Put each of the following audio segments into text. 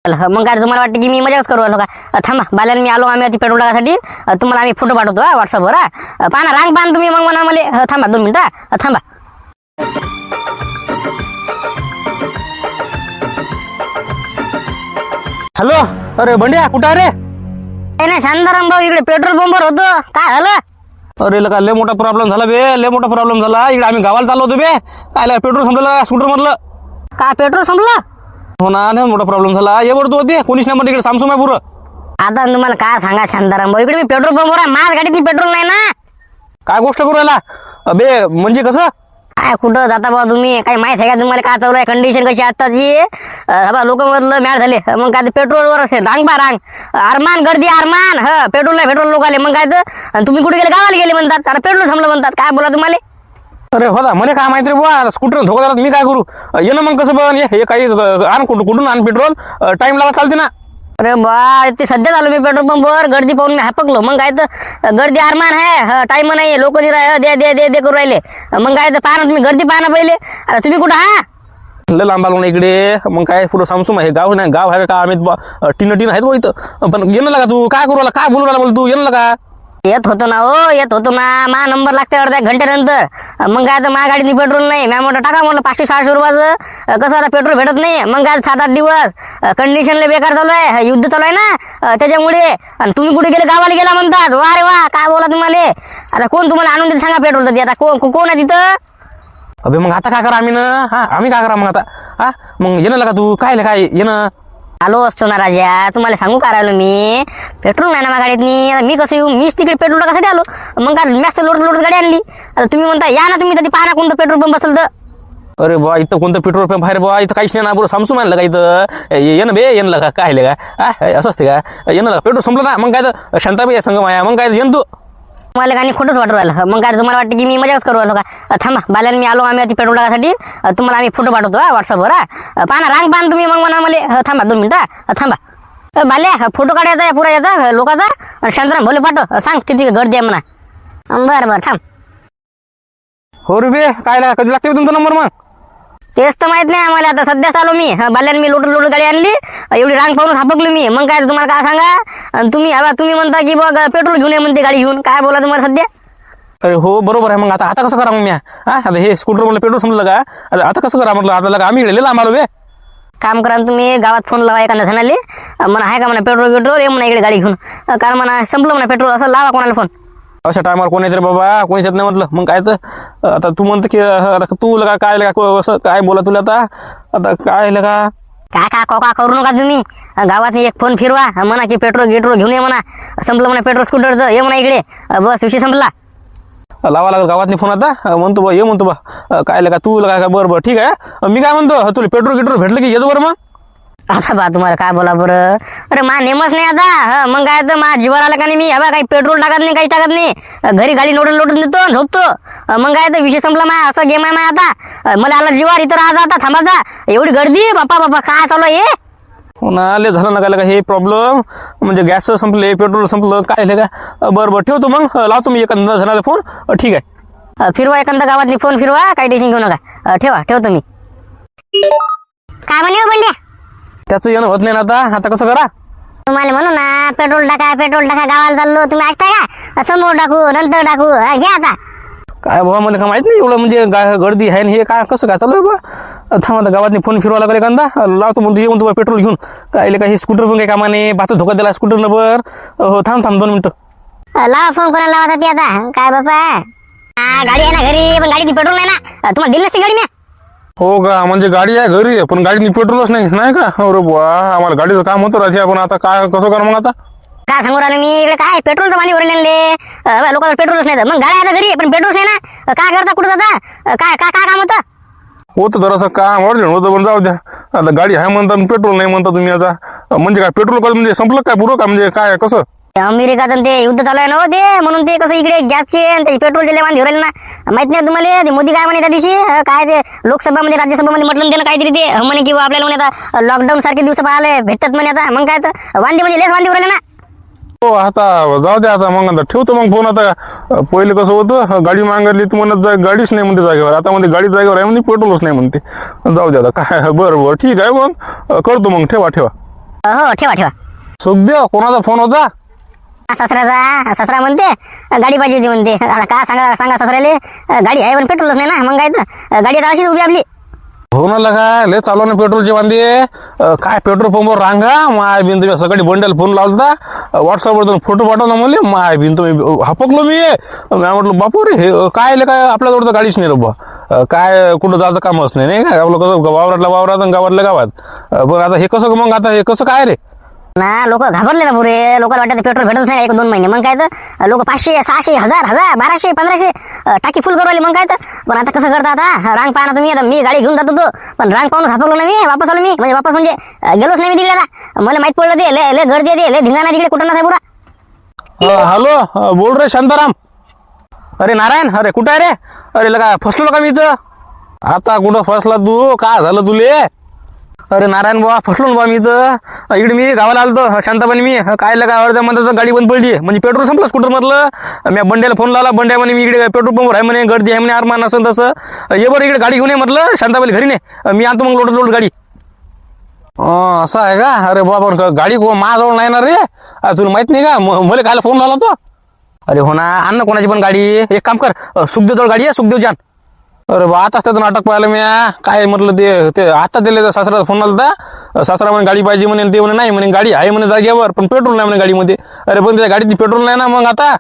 मग काय तुम्हाला वाटतं की मी मजाच करू आलो का? थांबा बाल्यान मी आलो आम्ही आधी पेट्रोल टाकासाठी. तुम्हाला आम्ही फोटो पाठवतो व्हॉट्सअपवर. पाहा रांग पाहा तुम्ही मग म्हणा मला. थांबा 2 मिनिटं थांबा. हॅलो, अरे बंड्या कुठं आहे रे? काही नाही शांताराम भाऊ, इकडे पेट्रोल पंपवर होतो. काय झालं? अरे लका लय मोठा प्रॉब्लेम झाला बे, लय मोठा प्रॉब्लेम झाला. इकडे आम्ही गावाला चाललो होतो बे. काय पेट्रोल संपलं स्कूटर मधलं. काय पेट्रोल संपलं? हो ना, लय मोठा प्रॉब्लेम झाला. ये बरं तू होती कोणीच नाही इकडे सामसूम आहे पुरं. आता तुम्हाला काय सांगा शांताराम भाऊ, इकडे मी पेट्रोल पंपवर आहे. माझ्या गाडीत पेट्रोल नाही ना. काय गोष्ट करू राहिला बे? म्हणजे कसं काय कुठं जाता बा तुम्ही? काही माहित आहे का तुम्हाला काय चालू आहे? कंडिशन कशी आताची? लोक मधलं मॅच झाले. मग काय पेट्रोलवर रांग बा रांग, अरमान गर्दी अरमान. पेट्रोल नाही पेट्रोल लोक आले. मग काय तर तुम्ही कुठे गेले? गावाला गेले म्हणतात. आता पेट्रोल संपलं म्हणतात. काय बोला तुम्हाला? अरे हो ना, मला काय माहिती रे बुवा, स्कूटर धोका झाला मी काय करू? ये ना मग कसं बघ, हे काही आण कुठून आण पेट्रोल. टाइम लागत चालते ना. अरे बा ते सध्या झालो मी पेट्रोल पंपवर. गर्दी पाहून मी हापकलो. मग काय तर गर्दी अरमान आहे. टाइम नाही. लोक दे दे दे दे करू राहिले. मग काय तर पाहा ना तुम्ही, गर्दी पाहा ना पहिले. आता तुम्ही कुठं हा? लय लांब आलो ना इकडे. मग काय पुढं सामसूम आहे. गाव नाही गाव आहे का आम्ही टीन आहेत बघ इथं. पण येणं लागा तू काय करू राहिला? काय बोलू राहिला मला तू? येणं लागा. येत होतो ना हो, येत होतो ना. मा नंबर लागते अर्ध्या घंट्यानंतर. मग काय तर माझ्या गाडीत पेट्रोल नाही. मॅ मोठं टाका म्हटलं 500-600 रुपयाचं. कसं आता पेट्रोल भेटत नाही. मग काय 7-8 दिवस कंडिशनला बेकार चालू आहे. युद्ध चालू आहे ना त्याच्यामुळे. आणि तुम्ही कुठे गेले? गावाला गेला म्हणतात. वा रे वा, काय बोला तुम्हाला? आता कोण तुम्हाला आणून देत सांगा पेट्रोल? तर आता कोण आहे तिथं? अबे मग आता काय करा आम्ही ना? आम्ही काय करा मग आता? मग येणं लागा तू. काय येणं आलो असतो ना राजा. तुम्हाला सांगू का राहिलो मी? पेट्रोल नाही ना माझ्या गाडीत. मी कसं येऊ? मीच तिकडे पेट्रोल टाकासाठी आलो. मग काय मॅक्स लोट गाडी आणली. आता तुम्ही म्हणता या ना तुम्ही, तर पाहा ना कोणतं पेट्रोल पंप असेल तर. अरे बा इथं कोणतं पेट्रोल पंप आहे रे बा? इथं काहीच नाही ना. बरं सामसूम आणलं का इथं? येणं बे येणं लागा. काय का असं असते का? येणं लागा. पेट्रोल संपलं ना. मग काय तर शांताबाई संग माया. मग काय येण तू. मला काही खोटंच वाटू राहिलं. मग काय तुम्हाला वाटतं की मी मजाच करू आलो का? थांबा बाल्यान मी आलो आम्ही आधी पेट्रोल टाकासाठी. तुम्हाला आम्ही फोटो पाठवतो व्हॉट्सअपवर. पाहा ना रांग पाहा तुम्ही मग म्हणा मला. थांबा 2 मिनिटं थांबा. बाल्या फोटो काढायचा आहे पुरा याचा लोकांचा. आणि शांताराम भोले पाठव. सांग किती गर्दी आहे म्हणा. बरं थांब. हो रे बे, काय कधी लागते तुमचा नंबर मग? तेच तर माहित नाही आम्हाला. आता सध्याच आलो मी. बाल्यान मी लोटून गाडी आणली. एवढी रांग पाहून हापकलो मी. मग काय तुम्हाला काय सांगा? आणि तुम्ही म्हणता की बघ पेट्रोल घेऊन ये म्हणते गाडी घेऊन. काय बोला तुम्हाला सध्या? अरे हो बरोबर आहे. मग आता कसं करा मग मी? आता हे स्कूटर म्हणलं पेट्रोल संपलं का? आता कसं करा म्हटलं? आता लगा आम्ही इकडे लांब आलो बे. काम करा तुम्ही, गावात फोन लावा एखाद्या जणाले. म्हणा आहे का म्हणा पेट्रोल ये म्हणा इकडे गाडी घेऊन. कारण म्हणा संपलं म्हणा पेट्रोल. असं लावा कोणाला फोन. अशा टायमावर कोण येते रे बाबा? कोणीच येत नाही म्हटलं. मग काय तर आता तू म्हणतो की तू लगा काय लगा असं काय बोला तुला आता काय लगा? काय कोका करू नका तुम्ही. गावात एक फोन फिरवा म्हणा की पेट्रोल घेऊन ये म्हणा. संपलं म्हणा पेट्रोल स्कूटरचं. ये म्हणा इकडे. बस विषय संपला. लावा लागल गावातनी फोन आता. म्हणतो बा ये म्हणतो बा काय लगा तू लगा का? बरं ठीक आहे. मी काय म्हणतो तुला पेट्रोल भेटलं की येतो बरं मग. आता बा तुम्हाला काय बोला बरं? अरे मा नेमच नाही आता. मग काय तर मा जीवावर आला का नाही मी. हवा काही पेट्रोल टाकत नाही, काही टाकत नाही. घरी गाडी लोटून देतो झोपतो. मग काय तर विषय संपला मा. असा गेम आहे मा आता. मला आला जीवावर इथं राहा आता थांबाचा. एवढी गर्दी बापा काय चालू आहे? हो ना, लय झालं ना काय हे प्रॉब्लेम. म्हणजे गॅस संपले, पेट्रोल संपलं काय का? बरं ठेवतो मग. लावतो मी एखादा जणाला फोन. ठीक आहे. फिरवा एखादा गावातली फोन फिरवा. काही टेन्शन घेऊ नका. ठेवतो मी. काय म्हणे बंड्या? त्याचं येणं होत नाही ना आता कसं करा? तुम्हाला म्हणू ना पेट्रोल टाका गावाला चाललो. तुम्ही ऐकता का? समोर टाकू नंतर टाकू. घ्या आता. काय बाबा मला काय माहित नाही एवढं म्हणजे गर्दी आहे हे काय कसं काय चालू आहे बा? थांब आता गावातनी फोन फिरवा लागला एखादा. लावतो म्हणतो ये म्हणतो पेट्रोल घेऊन. काय काही स्कूटर पण काही कामाने बाचा धोका दिला स्कूटर नंबर. हो थांब 2 मिनिटं. लावा फोन कोणाला लावा ती आता. काय बाबा गाडी आहे ना घरी पण गाडीत पेट्रोल नाही ना. तुम्हाला दिली नसती गाडी मी. हो का? म्हणजे गाडी आहे घरी पण गाडीनी पेट्रोलच नाही का? अरे बुवा आम्हाला गाडीचं काम होतं राहते. आपण आता काय कसं करा मग आता? काय सांगू राहिलो मी इकडे? काय पेट्रोलचं पाणी वरले लोकांना पेट्रोलच नाही. मग गाड्या आता घरी पण पेट्रोल नाही ना. काय करता कुठं जाता? काय काम होतं? होतं जरासं काम अर्जंट होतं पण जाऊ द्या. आता गाडी आहे म्हणता पेट्रोल नाही म्हणता तुम्ही आता. म्हणजे काय पेट्रोल का म्हणजे संपलं काय पुरं का? म्हणजे काय कसं? अमेरिकाचं ते युद्ध चालू आहे ना हो ते. म्हणून ते कसं इकडे गॅसचे पेट्रोलचे लेवान घेऊन ना. माहित नाही तुम्हाला ते मोदी काय म्हणे त्या दिवशी? काय ते लोकसभामध्ये राज्यसभामध्ये म्हटलं त्यानं काहीतरी ते म्हणे की आपल्याला म्हणे आता लॉकडाऊन सारखे दिवस पाहायला भेटतात म्हणे आता. मग काय तर वांदे म्हणजे लेस वांदे उरले ना. हो आता जाऊ द्या आता. मग आता ठेवतो मग फोन आता. पहिले कसं होतं गाडी मागवली तू म्हणत गाडीच नाही म्हणते जागेवर. आता म्हणते गाडी जागेवर आहे म्हणते पेट्रोलच नाही म्हणते. जाऊ द्या आता काय. बरं ठीक आहे मग करतो मग. ठेवा. हो ठेवा ठेवा. सुखदेव कोणाचा फोन होता? ससऱ्याचा. ससरा म्हणते गाडी पाहिजे होती म्हणते. आता काय सांगा सांगा ससऱ्याले, गाडी आहे पण पेट्रोलच नाही ना. मग काय तर गाडी आता अशीच उभी आपली. हो ना लगा लय चालू ना पेट्रोलचे वांदे. काय पेट्रोल पंपवर रांगा माय बिन तुम्ही सकाळी बंड्याला फोन लावला व्हॉट्सअपवर फोटो पाठवला म्हणले माय बिन तुम्ही हपकलो मी म्हटलं बापू रे हे काय काय आपल्याजवळ तर गाडीच नाही रे बा. काय कुठं जायचं कामच नाही काय आपलं कसं वावरातल्या वावरात आणि गावातल्या गावात. बघ आता हे कसं मग आता हे कसं काय रे ना. लोक घाबरले ना पुरे. लोकांना वाटतं पेट्रोल भेटत नाही 1-2 महिने. मग काय तर लोक 500 600 1000 1200 1500 टाकी फुल करवाली. मग काय तर पण आता कसं करता आता रांग पाहा ना तुम्ही. आता मी गाडी घेऊन जातो तो पण रांग पाहून झापलो ना मी. वापस आलो मी म्हणजे वापस म्हणजे गेलोच नाही मी तिकडे. आता मला माहित पडलं ते लय गर्दी आहे, लय धिंगाणा तिकडे कुठं नाही पुरा. हॅलो बोल रे शांताराम. अरे नारायण, अरे कुठं आहे रे? अरे लगा फसलो का मी इथं? आता कुठं फसला तू? काय झालं तुले? अरे नारायण बाबा फसलो ना बा मी इथं. इकडे मी गावाला आलतो शांताबाई. मी काय लगा अर्ध्या म्हणतात गाडी बंद पडली म्हणजे पेट्रोल संपलं स्कूटर मधलं. मी बंड्याला फोन लावला. बंड्या म्हणे मी इकडे पेट्रोल पंपवर आहे म्हणे, गर्दी आहे म्हणे, आरमान असं तसं. ये बरं इकडे गाडी घेऊन ये म्हटलं शांताबाई घरी नाही. मी आणतो मग लोट गाडी. असं आहे का? अरे बाबा गाडी माझ्याजवळ नाही ना रे. तुला माहित नाही का मला कायला फोन लावला तो? अरे हो ना, आण ना कोणाची पण गाडी. एक काम कर, सुखदेवजवळ गाडी आहे, सुखदेव जान. अरे बा आताच त्याचं नाटक पाहिलं मी. काय म्हटलं ते आता दिले सासऱ्याचा फोन आला होता. सासरा म्हणे गाडी पाहिजे म्हणे. ते म्हणे नाही म्हणे गाडी आहे म्हणे जागेवर पण पेट्रोल नाही म्हणे गाडीमध्ये. अरे पण त्या गाडीची पेट्रोल नाही ना. मग आता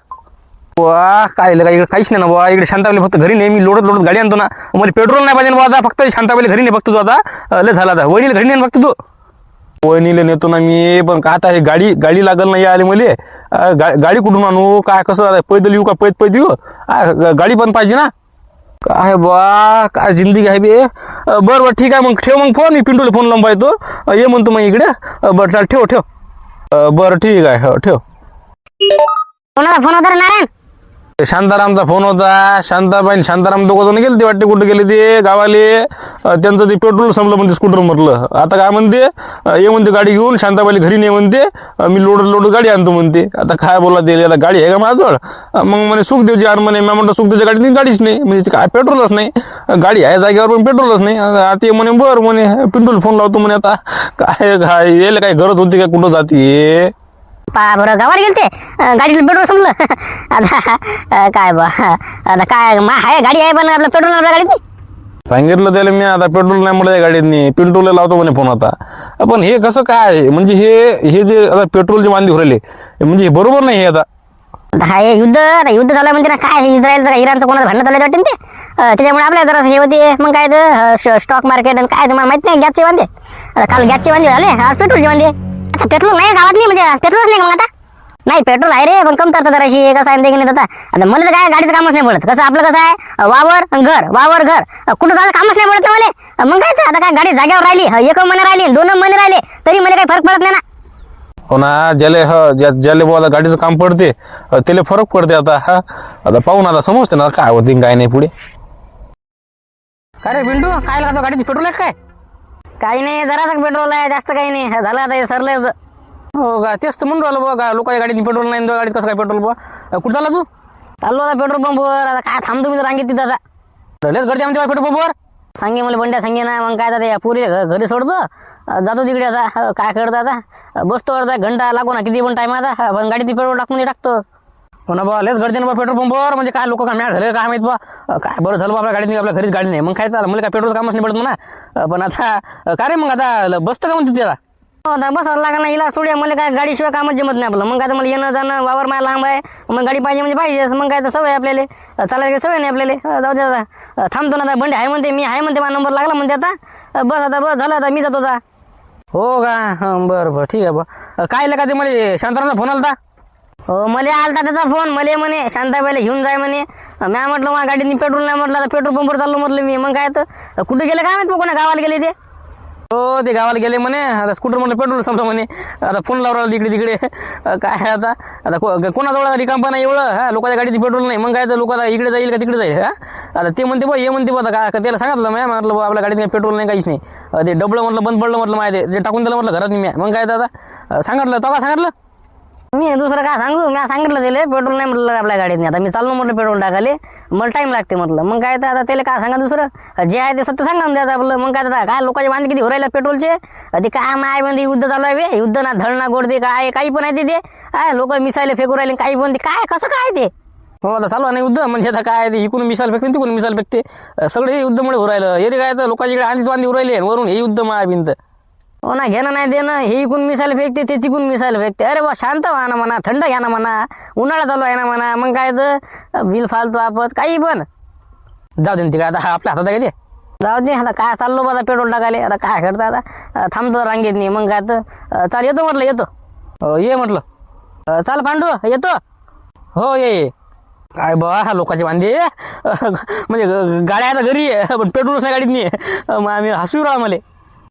वा काय इकडे काहीच नाही ना बुवा. इकडे शांताबाई फक्त घरी नाही. मी लोडत गाडी आणतो ना. मला पेट्रोल नाही पाहिजे ना बुवा. आता फक्त शांताबाई घरी नाही फक्त तू. आता लय झाला आता. वहिनीला घरी नाही फक्त तू. वहिनीला नेतो ना मी पण का आता हे गाडी लागल नाही आली मले. गाडी कुठून आणू? काय कसं पैदल येऊ का पैद येऊ? गाडी पण पाहिजे ना. काय बा काय जिंदगी आहे बे. बरं ठीक आहे मग ठेव मग फोन. मी पिंटूला फोन लावून पाहतो. ये म्हणतो मग इकडे. बरं ठेव. बरं ठीक आहे हो ठेव. कोणाला फोन होता रे नारायण? शांतारामचा फोन होता. शांताराम दोघं जण गेले ते वाटते कुठे गेले ते गावाले. त्यांचं ते पेट्रोल संपलं म्हणते स्कूटर म्हटलं. आता काय म्हणते ये म्हणते गाडी घेऊन शांताबाईला घरी नाही म्हणते. मी लोड गाडी आणतो म्हणते. आता काय बोला ते याला गाडी आहे का माझ्याजवळ? मग म्हणे सुखदेवची आण म्हणे. मी म्हटलं सुखदेवच्या गाडीत गाडीच नाही म्हणजे काय पेट्रोलच नाही. गाडी आहे जागेवर पण पेट्रोलच नाही. ते म्हणे बरं म्हणे पिंटूला फोन लावतो म्हणे. आता काय यायला काय गरज होती का कुठं जाते? बरं गावाला गेलते गाडीला पेट्रोल संपलं. आता काय बा आता काय आहे गाडी आहे पण आपलं पेट्रोल नाही गाडीत. सांगितलं त्याला मी आता पेट्रोल नाही म्हणलं गाडीतनी. पिंटूला लावतो म्हणे फोन आता. पण हे कसं काय म्हणजे हे जे आता पेट्रोलचे वांदे उरले म्हणजे हे बरोबर नाही हे आता. हे युद्ध झालं म्हणते ना. काय इस्रायल इराणचं कोणाचं भांडण चाललं वाटतं ते. त्याच्यामुळे आपल्या जरा हे होते. मग काय तर स्टॉक मार्केट आणि काय तुम्हाला माहित नाही. गॅसचे वांदे काल गॅसचे वांदे झाले. आज पेट्रोलचे वांदे. आता पेट्रोल नाही गावात नाही म्हणजे पेट्रोलच नाही. मग आता नाही पेट्रोल आहे रे पण कमतरता जराशी कसं आहे की नाही. आता मला तर काय गाडीचं कामच नाही पडत. कसं आपलं कसं आहे वावर घर कुठं जायचं कामच नाही पडत ना मला. मग काय आता काय गाडी जागेवर राहिली 1 महिना राहिली 2 महिने राहिले तरी मला काही फरक पडत नाही ना. हो ना ज्याले बोला गाडीचं काम पडते त्याला फरक पडते. आता पाहून आता समजते ना काय होते काय नाही पुढे. काय रे पिंटू काय लागतो गाडीची पेट्रोल आहे काय? काही नाही जरासं पेट्रोल आहे जास्त काही नाही. झालं आता हे सरलं. हो का तेच तर म्हणून राहिलो बघा. लोकांच्या गाडीत पेट्रोल नाही गाडीत कसं काय पेट्रोल बघा. कुठं चालला तू? चाललो आता पेट्रोल पंपवर. आता काय थांबतो मी रांगेत तिथं. आता लयच गर्दी आमच्या पेट्रोल पंपवर. सांगे मला बंड्या सांगे ना. मग काय आता पुरी घरी सोडतो जातो तिकडे. आता काय करतो आता बसतो अर्धा घंटा लागो ना किती पण टाइम. आता पण गाडीत पेट्रोल टाकून टाकतो. हो ना बा लयच गर्दी ना बा पेट्रोल पंपवर. म्हणजे काय लोक काय मॅच झाले काय माहित बा. काय बरं झालं बा आपल्या गाडीत आपल्या घरीच गाडी नाही. मग काय चाललं मला काय पेट्रोल कामच नाही पडत म्हणा. पण आता काय रे मग आता बसतं का म्हणते त्याला? आता बसायला लागला ना हिला थोडी. मला काय गाडीशिवाय कामच जमत नाही आपलं. मग काय तर मला येणं जाणं वावर मला लांब आहे. मग गाडी पाहिजे म्हणजे पाहिजे. मग काय तर सवय आपल्याला चालायची सवय नाही आपल्याला. जाऊ दे आता थांबतो ना. आता बंडे आहे म्हणते मी आहे म्हणते. माझा नंबर लागला म्हणते. आता बस झालं आता मी जातो आता. हो का बरं ठीक आहे बा. काय का ते मला शांतारामचा फोन आला. हो मला आलता त्याचा फोन. मला म्हणे शांताबाईला घेऊन जाय म्हणे. मी म्हटलं माझ्या गाडीने पेट्रोल नाही म्हटलं. आता पेट्रोल पंपवर चाललो म्हटलं मी. मग काय तर कुठे गेले काय माहित कोणा गावाला गेले ते. हो ते गावाला गेले म्हणे. आता स्कूटर म्हटलं पेट्रोल संपलं म्हणे. आता फोन लावला इकडे तिकडे. काय आता कोणाजवळ रिकाम पण एवढं लोकांच्या गाडीची पेट्रोल नाही. मग काय तर लोक इकडे जाईल का तिकडे जाईल. आता ते म्हणते बा हे म्हणते बा का त्याला सांगितलं मी म्हटलं आपल्या गाडीत पेट्रोल नाही काहीच नाही. ते डबलं म्हटलं बंद पडलं म्हटलं माहिती ते टाकून दिलं म्हटलं घरात मी. मग काय तर आता सांगितलं तो का सांगितलं. मी दुसरं काय सांगू, मी सांगितलं दिले पेट्रोल नाही म्हटलं आपल्या गाडीत. आता मी चाललो म्हटलं पेट्रोल टाकाले, मला टाइम लागते म्हटलं. मग काय तर आता त्याला काय सांगा दुसरं जे आहे ते सत्य सांगा द्यायचं आपलं. मग काय तर काय लोकांचे वांदे किती होरायला पेट्रोलचे. ते काय माय म्हणजे युद्ध चालू आहे बे, युद्ध ना धड ना गोड, ते काय काही पण आहे ते काय लोक मिसायले फेकू राहिले काही पण, ते काय कसं काय ते. हो आता चालू आहे ना युद्ध, म्हणजे आता काय ते इकडून मिसाईल फेकते तिकडून मिसाईल फेकते, सगळे युद्धमुळे होरायलं. हे काय तर लोकांच्या इकडे आधीच वांदे उरायले वरून हे युद्ध मायाबिंत. हो ना, घेणं नाही देणं, हे इकून मिसाईल फेकते ते तिकून मिसाईल फेकते. अरे बा शांत व्हा ना म्हणा, थंड घ्या ना म्हणा, उन्हाळा चालू आहे ना म्हणा. मग काय तर बिल फालतू आपत काही पण जाऊ दे ना, ते काय आता आपल्या हातात आहे का ते. जाऊ दे आता काय चाललो बा आता पेट्रोल टाकायला. आता काय करतं आता थांबतो रांगेत नाही. मग काय तर चाल येतो म्हटलं येतो. ये म्हटलं चाल पांडू येतो. हो ये. काय बा लोकांचे वांदे म्हणजे गाड्या आता घरी आहे पण पेट्रोलच नाही गाडीत नाही. मग आम्ही हसू राहा मला.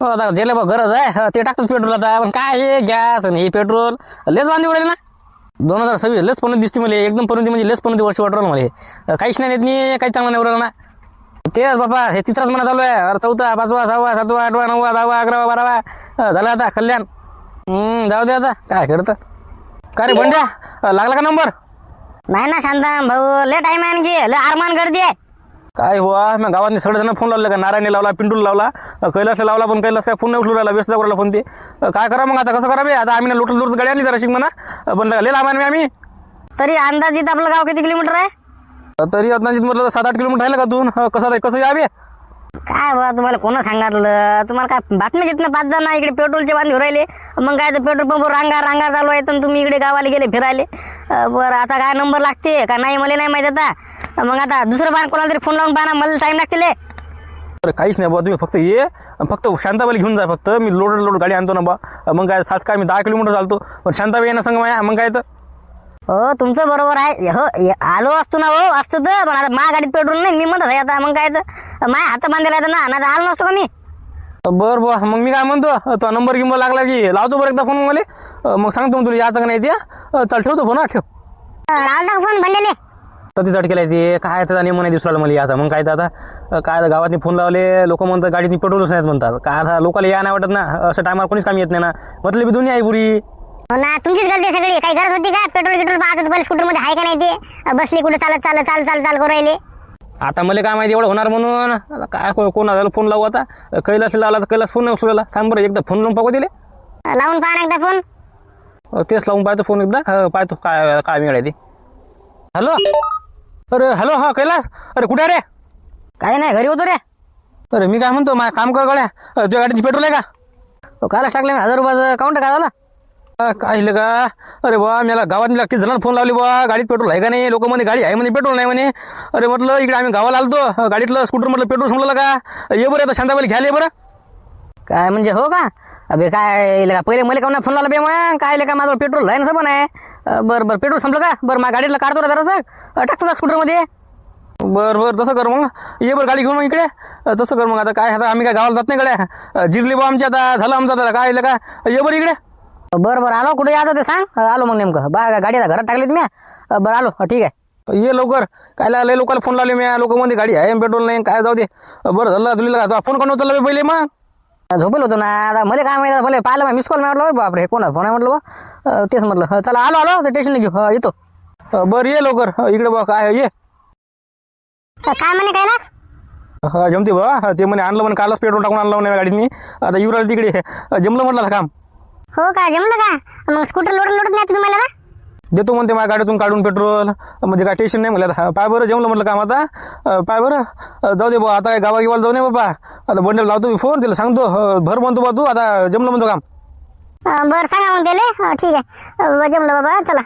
हो आता ज्याला बा गरज आहे ते टाकतात पेट्रोल. आता पण काय हे गॅस आणि हे पेट्रोल लेस वांदे उडेल ना. 2026 लेस पण दिसते मला एकदम. पण म्हणजे लेस पण वर्ष वाटलं मला. काहीच नाही येत नाही, काही चांगलं नाही उरलं ना. तेच बाबा हे तिसराच महिना चालू आहे. अरे 4था 5वा 6वा 7वा 8वा 9वा 10वा 11वा 12वा झालं आता कल्याण. जाऊ दे आता काय करतं. का रे बंड्या लागला का नंबर. नाही ना शांताराम भाऊ, लय टाइम आहे आणखी, लय आरमान गर्दी आहे. काय हुआ मी गावातले सगळे जण फोन लावले का, नारायणने लावला, पिंटूला लावला, कैलासला लावला, पण कैलास काय फोन नाही उचलू राहिला, व्यस्त करायला फोन. ते काय करा मग आता कसं करा बे. आता आम्ही ना लोटल गाडी आणली जरा शिक म्हणा, पण लय लांब आहे आम्ही. तरी अंदाजित आपलं गाव किती किलोमीटर आहे. तरी अंदाजित म्हटलं 7-8 किलोमीटर आहे का तू. कसं यावे काय बा तुम्हाला कोण सांगितलं. तुम्हाला काय बातम्या घेत ना 5 जण इकडे पेट्रोलचे बांधे राहिले. मग काय तर पेट्रोल पंप रांगा चालू आहे तर तुम्ही इकडे गावाला गेले फिरायले. बरं आता काय नंबर लागते का नाही मला नाही माहित आता. मग आता दुसरं बाण कोणाला तरी फोन लावून पाहा, मला टाइम लागतील. अरे काहीच नाही बा, तुम्ही फक्त ये, फक्त शांताबाईला घेऊन जा. फक्त मी लोड गाडी आणतो ना बा. मग काय 7 काय मी 10 किलोमीटर चालतो, पण शांताबाई येणं सांग माया. मग काय तर हो तुमचं बरोबर आहे. हो आलो असतो ना, हो असतो तर, पण आता माझ्या गाडीत पेट्रोल नाही मी म्हणत आहे आता. मग काय तर माझ्या हात बांधायला येतं ना, नाही आलो नसतो का मी. बरं बरं मग मी काय म्हणतो, तो नंबर गिंबर लागला की लावतो बरं एकदा फोन मला. मग सांगतो मग तुला याचं का नाही ते. चल ठेवतो फोन. ठेव फोन बंडले तिथं केलाय ते. काय त्याचा नियम नाही दिसला मला याचा. मग काय तर आता काय गावातनी फोन लावले, लोक म्हणतात गाडीतनी पेट्रोलच नाहीत म्हणतात. काय आता लोकांना या नाही वाटत ना, असं टायमावर कोणीच काम येत नाही ना. म्हटलं मी दुनिया आहे पुरी. हो ना तुमचीच गलती सगळी. काही गरज होती का पेट्रोल पाहत होतो पहिले स्कूटर मध्ये आहे का नाही ते. बसली कुठे चाल करू राहिले. आता मला काय माहिती एवढं होणार म्हणून. आता काय कोणाला फोन लावू आता. कैलास लावला तर कैलास फोन उचलला. थांब बरं एकदा फोन लावून पाहू दिले. लावून पाहा एकदा फोन. तेच लावून पाहतो फोन एकदा. पाहतो काय काय मिळाले ते. हॅलो अरे हॅलो हा कैलास. अरे कुठे रे. काही नाही घरी होतो रे. अरे मी काय म्हणतो माझं काम कर गड्या. तुझ्या गाडीची पेट्रोल आहे का. कालच टाकले मी 1000 रुपयाचं. काउंट काय झालं काय का. अरे बा मला गावातल्या किती जणांना फोन लावले बा, गाडीत पेट्रोल आहे का नाही. लोक म्हणे गाडी आहे म्हणे पेट्रोल नाही म्हणे. अरे म्हटलं इकडे आम्ही गावाला आलतो, गाडीतलं स्कूटर म्हटलं पेट्रोल संपलं का. ये बरं आता शांताबाई घ्यायला बरं. काय म्हणजे हो का. अबे काय पहिले मला काऊन फोन लावला बे. मग काय का माझं पेट्रोल आहे ना पण आहे. बरं पेट्रोल संपलं का. बरं माझ्या गाडीला काढतो ना जरासं, टाकतो का स्कूटरमध्ये. बरं तसं कर मग. ये बरं गाडी घेऊन मग इकडे. तसं कर मग. आता काय आता आम्ही काय गावाला जात नाही गड्या. जिरली बा आमची आता. झालं आमचं आता काय का. ये बरं इकडे. बरं आलो. कुठे यायचं ते सांग. आलो मग नेमकं बा. गाडी आता घरात टाकलीच मी. बरं आलो ठीक आहे. ये लवकर. काय लय लोकांना फोन लावले मी. लोक मध्ये गाडी आहे पेट्रोल नाही काय. जाऊ दे. बरं झालं तुला फोन करून उचलला पहिले. मग झोपेल होतो ना. आता मला काय माहिती भले पाहिलं मिस कॉल म्हटलं बापरे कोणा फोन आहे म्हटलं बा. तेच म्हटलं चला आलो ते स्टेशन घेऊ येतो. बरं ये लवकर इकडे बा. काय ये काय म्हणे कैलास. जमते बा. ते म्हणे आणलं म्हणे कालच पेट्रोल टाकून आणलं म्हणे गाडीनी. आता युवराज तिकडे जमलं म्हटलं काम. हो का जमलं का. मग स्कूटर लोटत नाही तुम्हाला का. देतो म्हणते माझ्या गाडीतून काढून पेट्रोल. म्हणजे काय टेन्शन नाही म्हणलं. आता पाय बरं जमलं म्हटलं काम. आता पाय बरं जाऊ दे बा. आता काय गावागिवाला जाऊ नये बाबा. आता बंडल लावतो मी फोन तिला सांगतो. भर म्हणतो बा तू आता जमलं म्हणतो काम. बरं सांगा मग त्याला. ठीक आहे जमलं बाबा चला.